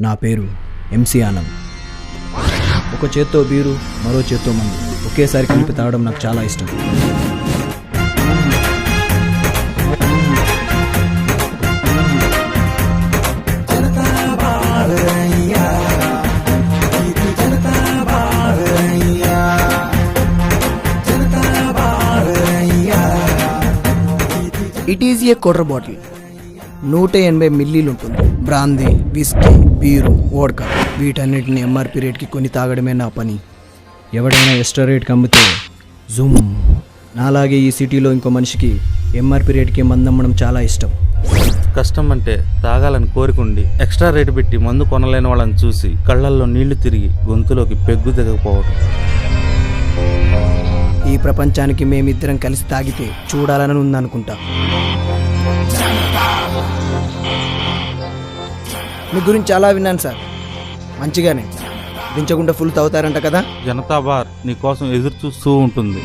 నా పేరు ఎంసీ ఆనంద్. ఒక చేత్తో బీరు, మరో చేత్తో మందు ఒకేసారి కలిపి తాగడం నాకు చాలా ఇష్టం. It is a quarter bottle, 180 మిల్లీలు ఉంటుంది. బ్రాందీ, విస్కీ, బీరు, వోడ్కా వీటన్నిటిని ఎంఆర్పి రేట్కి కొని తాగడమే నా పని. ఎవడైనా ఎక్స్ట్రా రేట్కి అమ్మితే జూమ్. నాలాగే ఈ సిటీలో ఇంకో మనిషికి ఎంఆర్పి రేట్కి మందమ్మడం చాలా ఇష్టం. కష్టం అంటే తాగాలని కోరికుండి ఎక్స్ట్రా రేటు పెట్టి మందు కొనలేని వాళ్ళని చూసి కళ్ళల్లో నీళ్లు తిరిగి గొంతులోకి పెగ్గు దిగకపోవడం. ఈ ప్రపంచానికి మేమిద్దరం కలిసి తాగితే చూడాలని ఉందనుకుంటా. మీ గురించి చాలా విన్నాను సార్, మంచిగానే దించకుండా ఫుల్ తాగుతారంట కదా. జనతా బార్ నీ కోసం ఎదురు చూస్తూ ఉంటుంది.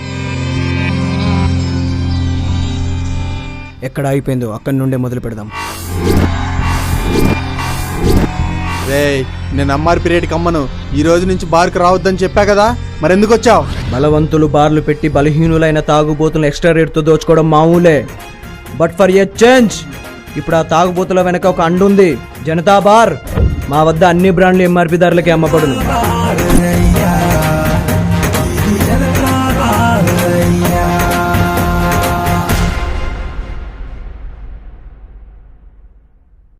ఎక్కడ ఆగిపోయిందో అక్కడి నుండే మొదలు పెడదాం. రేయ్, నేను ఎంఆర్పి రేటుకి అమ్మను. ఈ రోజు నుంచి బార్కి రావద్దని చెప్పా కదా, మరెందుకు వచ్చావు? బలవంతులు బార్లు పెట్టి బలహీనులైన తాగుబోతులను ఎక్స్ట్రా రేట్తో దోచుకోవడం మామూలే. బట్ ఫర్ ఎ చేంజ్ ఇప్పుడు ఆ తాగుబోతుల వెనక ఒక అండుంది, జనతా బార్. మా వద్ద అన్ని బ్రాండ్లు ఎంఆర్పి ధరలకే అమ్మబడును.